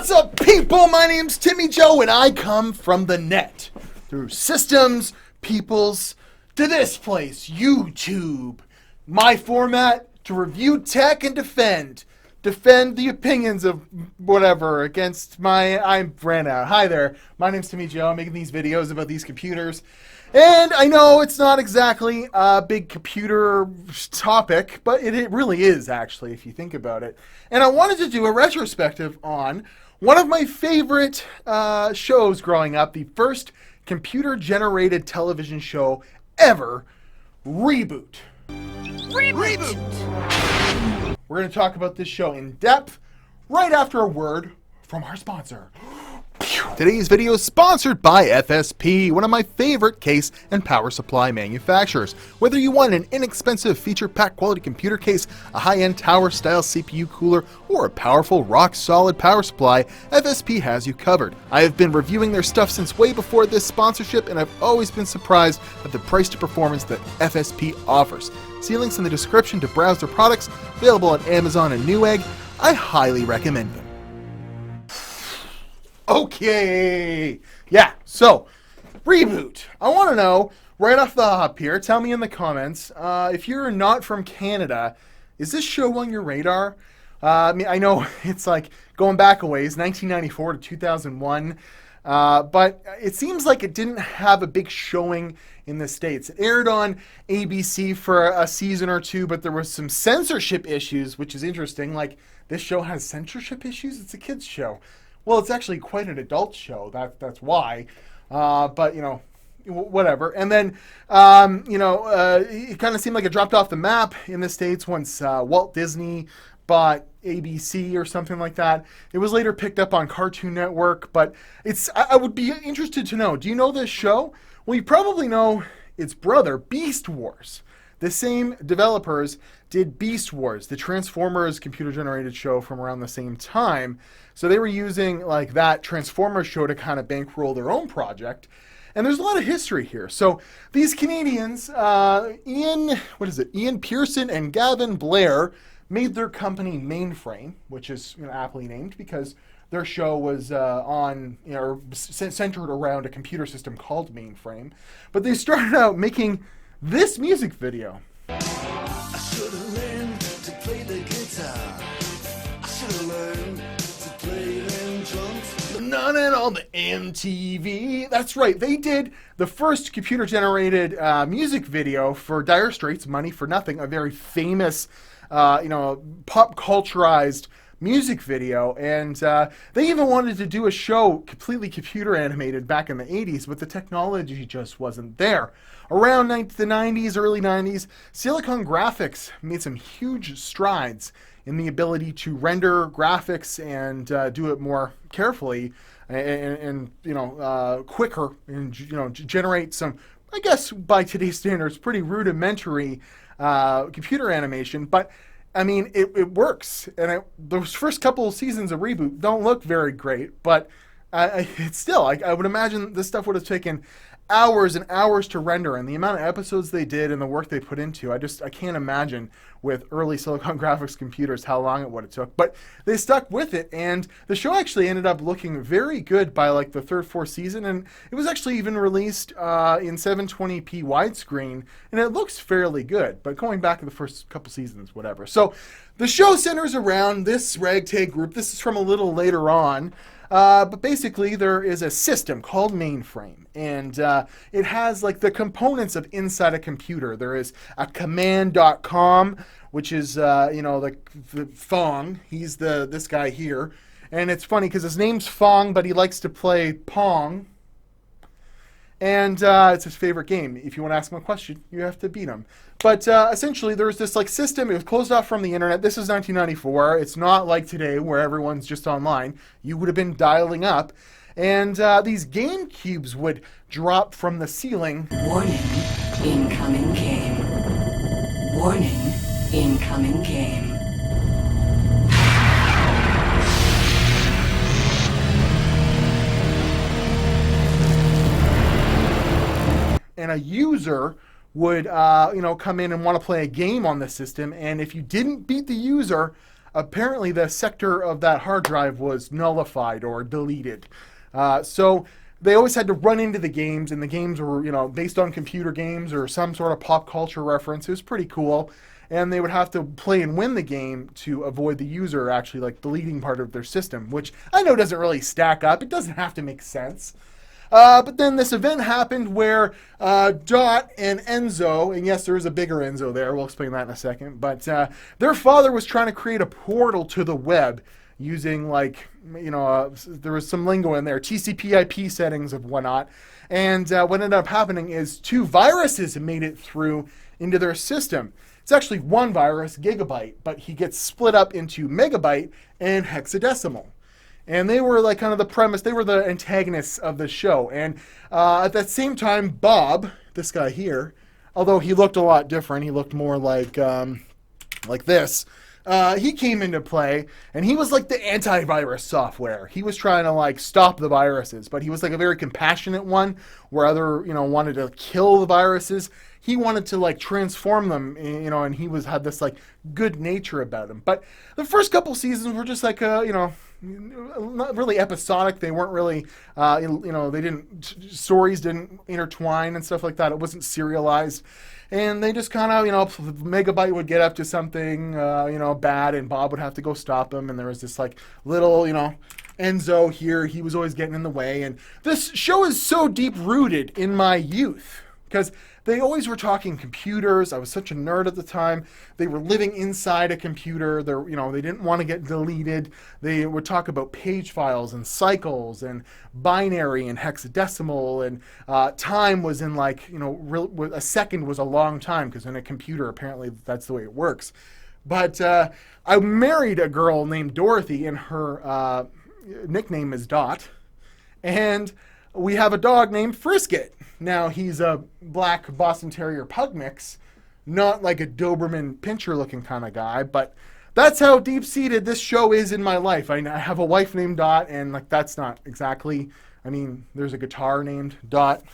What's up, people? My name's Timmy Joe, and I come from the net. Through systems, peoples, to this place, YouTube. My format, to review tech and defend the opinions of whatever against I ran out. Hi there, my name's Timmy Joe. I'm making these videos about these computers. And I know it's not exactly a big computer topic, but it really is, actually, if you think about it. And I wanted to do a retrospective on one of my favorite shows growing up, the first computer-generated television show ever, Reboot. Reboot! We're going to talk about this show in depth right after a word from our sponsor. Today's video is sponsored by FSP, one of my favorite case and power supply manufacturers. Whether you want an inexpensive feature-packed quality computer case, a high-end tower-style CPU cooler, or a powerful rock-solid power supply, FSP has you covered. I have been reviewing their stuff since way before this sponsorship, and I've always been surprised at the price to performance that FSP offers. See links in the description to browse their products, available on Amazon and Newegg. I highly recommend them. Okay, yeah, so, Reboot. I want to know, right off the hop here, tell me in the comments, if you're not from Canada, is this show on your radar? I know it's like going back a ways, 1994 to 2001, but it seems like it didn't have a big showing in the States. It aired on ABC for a season or two, but there was some censorship issues, which is interesting. Like, this show has censorship issues? It's a kid's show. Well, it's actually quite an adult show. That's why. But, you know, whatever. And then, it kind of seemed like it dropped off the map in the States once Walt Disney bought ABC or something like that. It was later picked up on Cartoon Network. But I would be interested to know, do you know this show? Well, you probably know its brother, Beast Wars. The same developers did Beast Wars, the Transformers computer-generated show from around the same time. So they were using like that Transformers show to kind of bankroll their own project. And there's a lot of history here. So these Canadians, Ian Pearson and Gavin Blair, made their company Mainframe, which is aptly named because their show was centered around a computer system called Mainframe. But they started out making this music video. I should have learned to play the guitar. I should have learned to play them drums. None at all the MTV. That's right, they did the first computer-generated music video for Dire Straits' Money for Nothing, a very famous, pop culturized music video, and they even wanted to do a show completely computer animated back in the 80s, but the technology just wasn't there. Around the 90s, early 90s, Silicon Graphics made some huge strides in the ability to render graphics and do it more carefully and quicker and generate some, I guess by today's standards, pretty rudimentary computer animation, but I mean, it works, and those first couple of seasons of Reboot don't look very great, but it's still, I would imagine this stuff would have taken hours and hours to render, and the amount of episodes they did and the work they put into, I can't imagine with early Silicon Graphics computers how long it would have took, but they stuck with it, and the show actually ended up looking very good by like the third, fourth season, and it was actually even released in 720p widescreen, and it looks fairly good, but going back to the first couple seasons, whatever. So the show centers around this ragtag group. This is from a little later on. But basically, there is a system called Mainframe, and it has like the components of inside a computer. There is a command.com, which is the Fong. He's this guy here, and it's funny because his name's Fong, but he likes to play Pong, and it's his favorite game. If you want to ask him a question, you have to beat him. But essentially, there's this like system. It was closed off from the internet. This is 1994. It's not like today where everyone's just online. You would have been dialing up, and these game cubes would drop from the ceiling. Warning, incoming game. Warning, incoming game. And a user would come in and want to play a game on the system, and if you didn't beat the user, apparently the sector of that hard drive was nullified or deleted. So they always had to run into the games, and the games were, based on computer games or some sort of pop culture reference. It was pretty cool. And they would have to play and win the game to avoid the user actually like deleting part of their system, which I know doesn't really stack up. It doesn't have to make sense. But then this event happened where Dot and Enzo, and yes, there is a bigger Enzo there, we'll explain that in a second, but their father was trying to create a portal to the web using there was some lingo in there, TCP/IP settings and whatnot. And what ended up happening is 2 viruses made it through into their system. It's actually one virus, Gigabyte, but he gets split up into Megabyte and Hexadecimal. And they were like kind of the premise, they were the antagonists of the show. And at that same time, Bob, this guy here, although he looked a lot different, he looked more like this, he came into play, and he was like the antivirus software. He was trying to like stop the viruses, but he was like a very compassionate one, where other, wanted to kill the viruses. He wanted to like transform them, and he had this like good nature about him. But the first couple seasons were just like, not really episodic. They weren't really, stories didn't intertwine and stuff like that. It wasn't serialized. And they just kind of, Megabyte would get up to something, bad, and Bob would have to go stop him. And there was this like little, Enzo here. He was always getting in the way. And this show is so deep rooted in my youth because they always were talking computers. I was such a nerd at the time. They were living inside a computer. They didn't want to get deleted. They would talk about page files and cycles and binary and hexadecimal, and time was in a second was a long time because in a computer apparently that's the way it works. But I married a girl named Dorothy, and her nickname is Dot, and we have a dog named Frisket. Now, he's a black Boston Terrier pug mix, not like a Doberman Pinscher looking kind of guy, but that's how deep-seated this show is in my life. I have a wife named Dot, and that's not exactly, there's a guitar named Dot,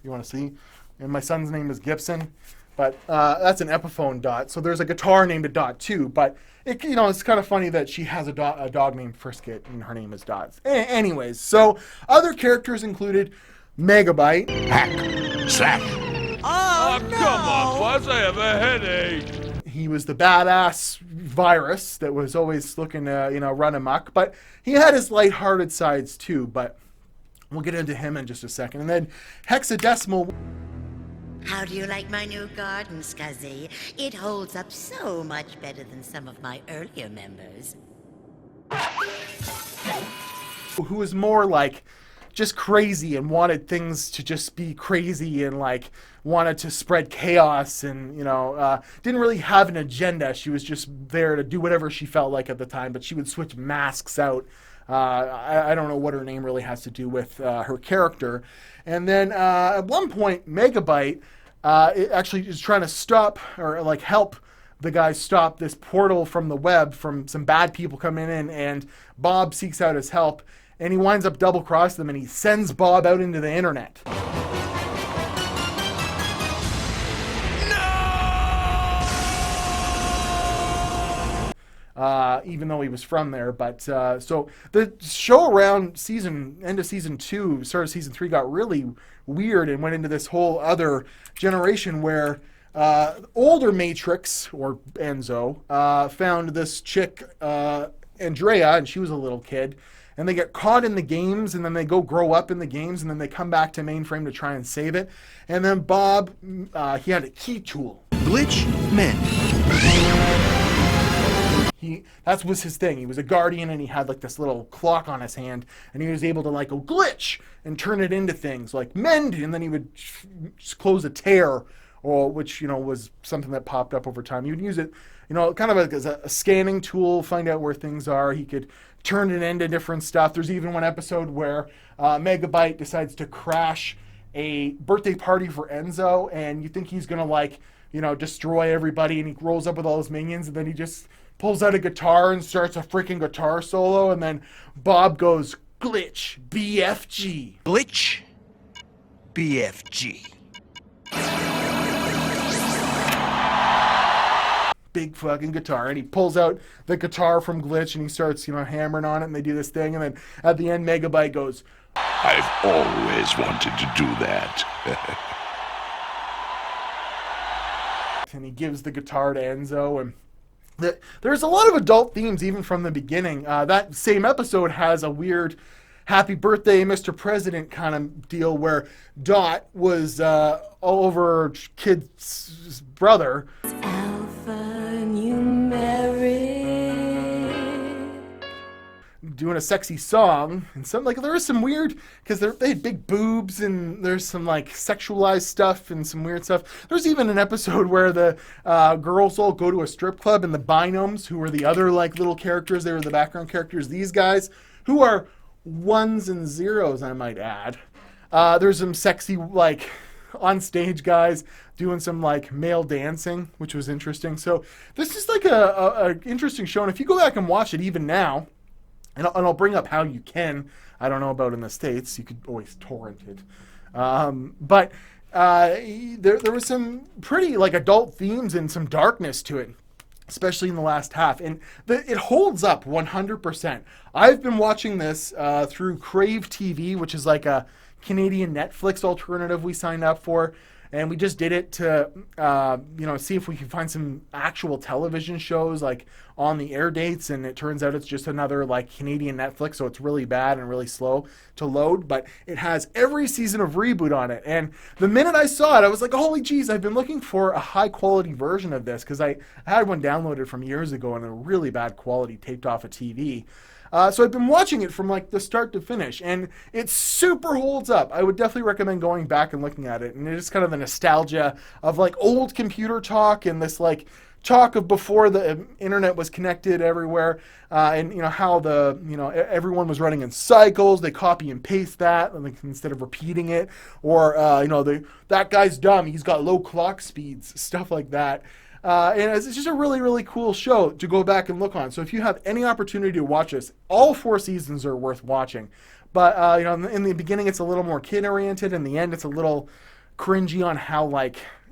you want to see, and my son's name is Gibson, but that's an Epiphone Dot, so there's a guitar named a Dot too, but it's kind of funny that she has a dog named Frisket, and her name is Dot. Anyways, so other characters included Megabyte. Hack. Slash. Oh, no. Come on, Buzz, I have a headache. He was the badass virus that was always looking to, run amok. But he had his lighthearted sides too, but we'll get into him in just a second. And then Hexadecimal. How do you like my new garden, Scuzzy? It holds up so much better than some of my earlier members. Who was more like just crazy and wanted things to just be crazy and wanted to spread chaos and, didn't really have an agenda. She was just there to do whatever she felt like at the time, but she would switch masks out. I don't know what her name really has to do with her character. And then at one point, Megabyte it actually is trying to stop or help the guys stop this portal from the web from some bad people coming in, and Bob seeks out his help. And he winds up double-crossing them, and he sends Bob out into the internet. No! Even though he was from there. But so the show around end of season 2, start of season 3 got really weird and went into this whole other generation where older Matrix, or Enzo, found this chick, Andrea, and she was a little kid. And they get caught in the games, and then they go grow up in the games, and then they come back to mainframe to try and save it. And then Bob, he had a key tool. Glitch men. That was his thing. He was a guardian, and he had this little clock on his hand, and he was able to go glitch and turn it into things like mend, and then he would close a tear, which was something that popped up over time. He would use it, kind of as a scanning tool, find out where things are. He could turn it into different stuff. There's even one episode where Megabyte decides to crash a birthday party for Enzo, and you think he's gonna destroy everybody, and he rolls up with all his minions, and then he just pulls out a guitar and starts a freaking guitar solo, and then Bob goes glitch BFG. Glitch BFG. big fucking guitar, and he pulls out the guitar from Glitch and he starts, hammering on it, and they do this thing, and then at the end Megabyte goes, I've always wanted to do that. and he gives the guitar to Enzo, and there's a lot of adult themes even from the beginning. That same episode has a weird happy birthday, Mr. President kind of deal where Dot was all over Kid's brother. Alpha numeric. Doing a sexy song, and there was some weird, because they had big boobs, and there's some sexualized stuff and some weird stuff. There's even an episode where the girls all go to a strip club, and the Binoms, who were the other little characters, they were the background characters, these guys, who are ones and zeros, I might add. There's some sexy on stage guys doing some male dancing, which was interesting. So this is a interesting show, and if you go back and watch it even now, and I'll bring up how you can. I don't know about in the States. You could always torrent it. But there was some pretty adult themes and some darkness to it, especially in the last half. And it holds up 100%. I've been watching this through Crave TV, which is a Canadian Netflix alternative we signed up for. And we just did it to, see if we can find some actual television shows on the air dates. And it turns out it's just another Canadian Netflix, so it's really bad and really slow to load. But it has every season of Reboot on it. And the minute I saw it, I was like, holy jeez, I've been looking for a high quality version of this, because I had one downloaded from years ago in a really bad quality taped off a TV. So I've been watching it from the start to finish, and it super holds up. I would definitely recommend going back and looking at it. And it's kind of the nostalgia of old computer talk, and this talk of before the internet was connected everywhere, and how everyone was running in cycles. They copy and paste that instead of repeating it, or that guy's dumb, he's got low clock speeds, stuff like that. And it's just a really, really cool show to go back and look on. So if you have any opportunity to watch this, all 4 seasons are worth watching. But, in the beginning, it's a little more kid-oriented. In the end, it's a little cringy on how,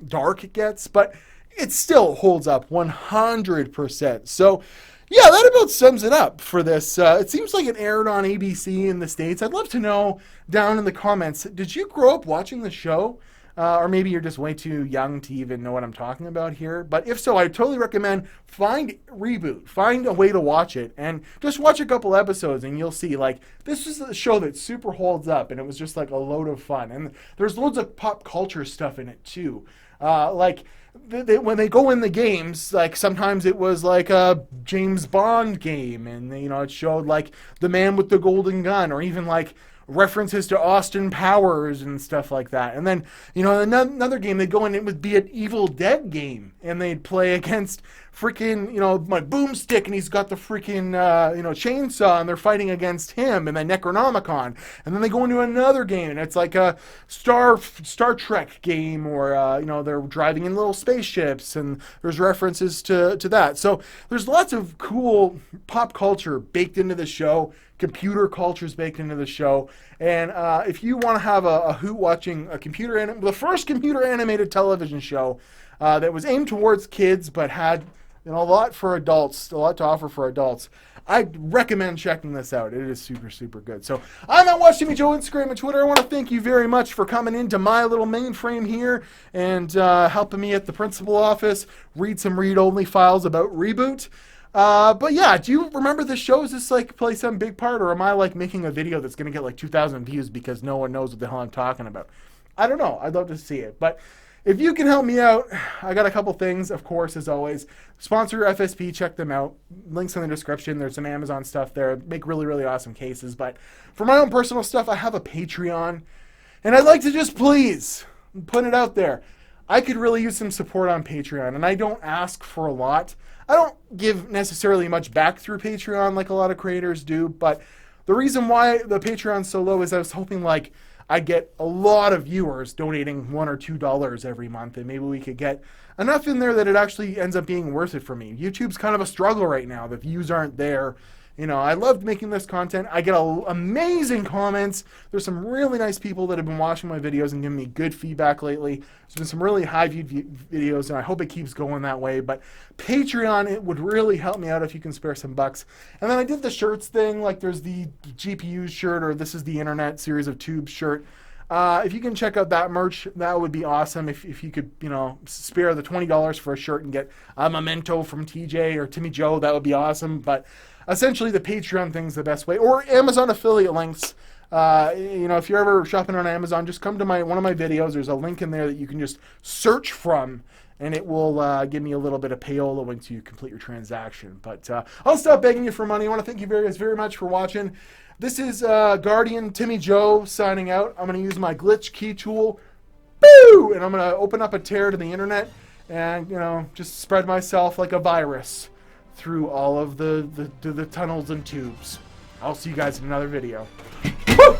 dark it gets. But it still holds up 100%. So, yeah, that about sums it up for this. It seems like it aired on ABC in the States. I'd love to know down in the comments, did you grow up watching the show? Or maybe you're just way too young to even know what I'm talking about here. But if so, I totally recommend find Reboot. Find a way to watch it. And just watch a couple episodes and you'll see, this is a show that super holds up. And it was just, a load of fun. And there's loads of pop culture stuff in it, too. When they go in the games, sometimes it was a James Bond game. And, it showed, the man with the golden gun. Or even, references to Austin Powers and stuff like that. And then, another game, they'd go in, it would be an Evil Dead game, and they'd play against freaking, my boomstick, and he's got the freaking, chainsaw, and they're fighting against him, and then Necronomicon. And then they go into another game, and it's a Star Trek game, or, they're driving in little spaceships, and there's references to that. So there's lots of cool pop culture baked into the show. Computer culture's baked into the show. And if you want to have a hoot watching the first computer animated television show that was aimed towards kids but had a lot for adults, a lot to offer for adults, I'd recommend checking this out. It is super, super good. So I'm at Watch Timmy Joe, Instagram and Twitter. I want to thank you very much for coming into my little mainframe here and helping me at the principal office read some read-only files about Reboot. But yeah, do you remember this show? Is this play some big part, or am I making a video that's going to get 2,000 views because no one knows what the hell I'm talking about? I don't know. I'd love to see it. But if you can help me out, I got a couple things, of course, as always. Sponsor FSP, check them out. Links in the description. There's some Amazon stuff there. Make really, really awesome cases. But for my own personal stuff, I have a Patreon. And I'd like to just please put it out there. I could really use some support on Patreon, and I don't ask for a lot. I don't give necessarily much back through Patreon like a lot of creators do, but the reason why the Patreon's so low is I was hoping I'd get a lot of viewers donating $1 or $2 every month, and maybe we could get enough in there that it actually ends up being worth it for me. YouTube's kind of a struggle right now. The views aren't there, You know, I loved making this content. I get amazing comments. There's some really nice people that have been watching my videos and giving me good feedback lately. There's been some really high-viewed videos, and I hope it keeps going that way. But Patreon, it would really help me out if you can spare some bucks. And then I did the shirts thing, like there's the GPU shirt, or This Is the Internet series of tubes shirt. If you can check out that merch, that would be awesome. If you could, you know, spare the $20 for a shirt and get a memento from TJ or Timmy Joe, that would be awesome. But essentially, the Patreon thing's the best way, or Amazon affiliate links. You know, if you're ever shopping on Amazon, just come to one of my videos. There's a link in there that you can just search from, and it will give me a little bit of payola once you complete your transaction. But I'll stop begging you for money. I want to thank you guys very much for watching. This is Guardian Timmy Joe signing out. I'm going to use my glitch key tool, boo, and I'm going to open up a tear to the internet and, you know, just spread myself like a virus through all of the tunnels and tubes. I'll see you guys in another video. Woo!